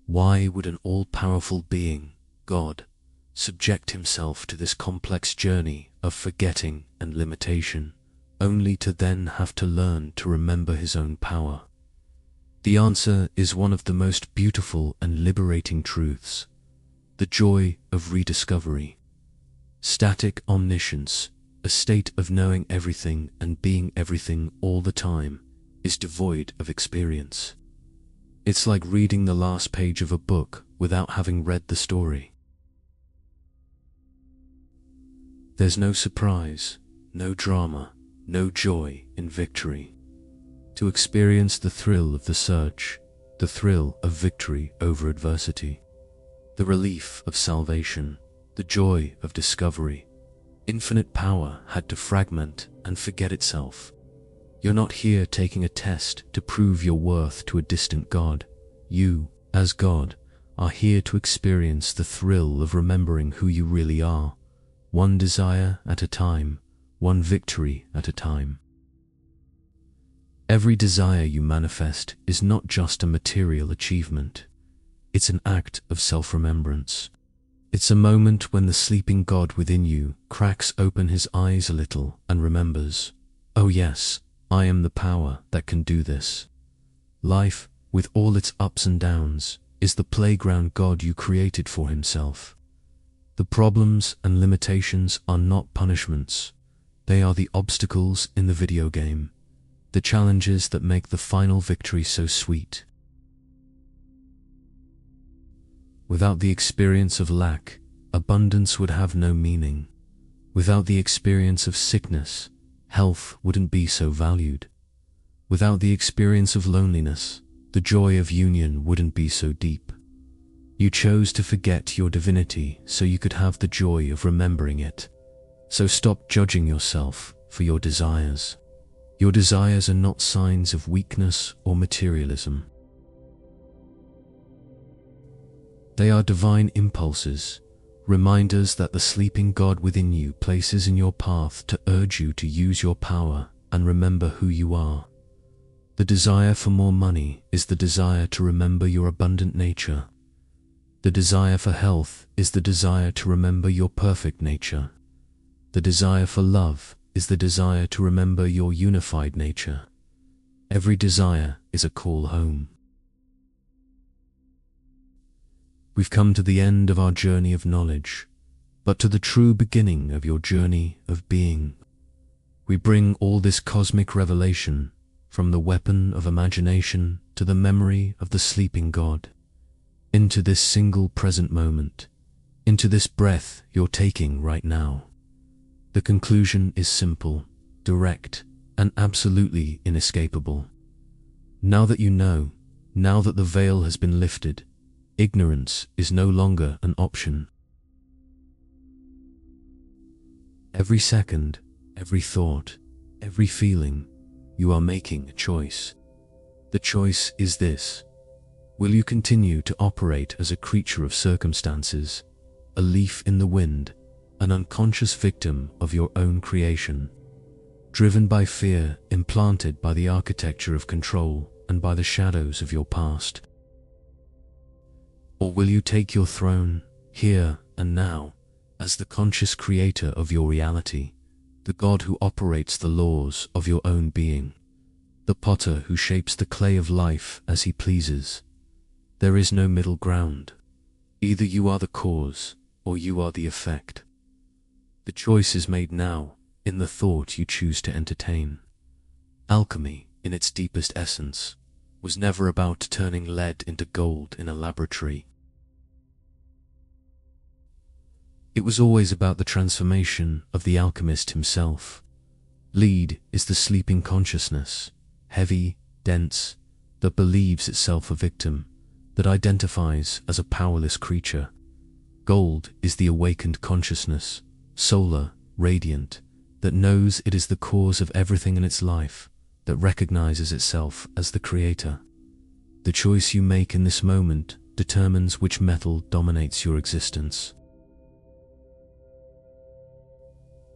Why would an all-powerful being, God, subject himself to this complex journey of forgetting and limitation, only to then have to learn to remember his own power? The answer is one of the most beautiful and liberating truths: the joy of rediscovery. Static omniscience, a state of knowing everything and being everything all the time, is devoid of experience. It's like reading the last page of a book without having read the story. There's no surprise, no drama, no joy in victory. To experience the thrill of the search, the thrill of victory over adversity, the relief of salvation, the joy of discovery, infinite power had to fragment and forget itself. You're not here taking a test to prove your worth to a distant God. You, as God, are here to experience the thrill of remembering who you really are, one desire at a time, one victory at a time. Every desire you manifest is not just a material achievement. It's an act of self-remembrance. It's a moment when the sleeping God within you cracks open his eyes a little and remembers, oh yes, I am the power that can do this. Life, with all its ups and downs, is the playground God you created for himself. The problems and limitations are not punishments. They are the obstacles in the video game, the challenges that make the final victory so sweet. Without the experience of lack, abundance would have no meaning. Without the experience of sickness, health wouldn't be so valued. Without the experience of loneliness, the joy of union wouldn't be so deep. You chose to forget your divinity so you could have the joy of remembering it. So stop judging yourself for your desires. Your desires are not signs of weakness or materialism. They are divine impulses, reminders that the sleeping God within you places in your path to urge you to use your power and remember who you are. The desire for more money is the desire to remember your abundant nature. The desire for health is the desire to remember your perfect nature. The desire for love is the desire to remember your unified nature. Every desire is a call home. We've come to the end of our journey of knowledge, but to the true beginning of your journey of being. We bring all this cosmic revelation, from the weapon of imagination to the memory of the sleeping God, into this single present moment, into this breath you're taking right now. The conclusion is simple, direct, and absolutely inescapable. Now that you know, now that the veil has been lifted, ignorance is no longer an option. Every second, every thought, every feeling, you are making a choice. The choice is this: will you continue to operate as a creature of circumstances, a leaf in the wind, an unconscious victim of your own creation, driven by fear implanted by the architecture of control and by the shadows of your past? Or will you take your throne, here and now, as the conscious creator of your reality, the God who operates the laws of your own being, the potter who shapes the clay of life as he pleases? There is no middle ground. Either you are the cause, or you are the effect. The choice is made now, in the thought you choose to entertain. Alchemy, in its deepest essence, was never about turning lead into gold in a laboratory. It was always about the transformation of the alchemist himself. Lead is the sleeping consciousness, heavy, dense, that believes itself a victim, that identifies as a powerless creature. Gold is the awakened consciousness, solar, radiant, that knows it is the cause of everything in its life, that recognizes itself as the creator. The choice you make in this moment determines which metal dominates your existence.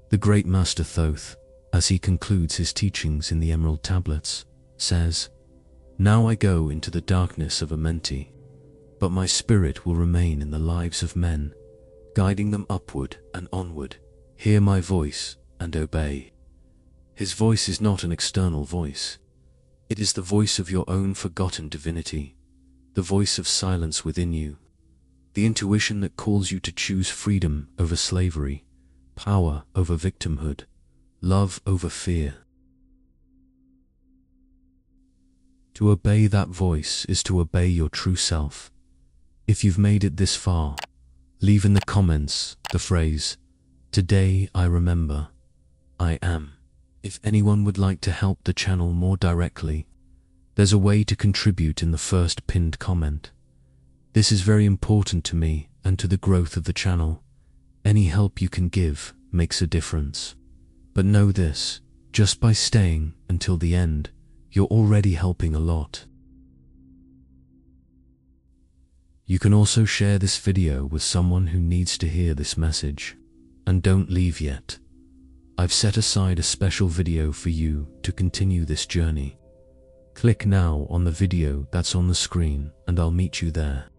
The great master Thoth, as he concludes his teachings in the Emerald Tablets, says, "Now I go into the darkness of Amenti, but my spirit will remain in the lives of men, guiding them upward and onward. Hear my voice and obey." His voice is not an external voice. It is the voice of your own forgotten divinity, the voice of silence within you, the intuition that calls you to choose freedom over slavery, power over victimhood, love over fear. To obey that voice is to obey your true self. If you've made it this far, leave in the comments the phrase, "Today I remember, I am." If anyone would like to help the channel more directly, there's a way to contribute in the first pinned comment. This is very important to me and to the growth of the channel. Any help you can give makes a difference. But know this, just by staying until the end, you're already helping a lot. You can also share this video with someone who needs to hear this message. And don't leave yet. I've set aside a special video for you to continue this journey. Click now on the video that's on the screen and I'll meet you there.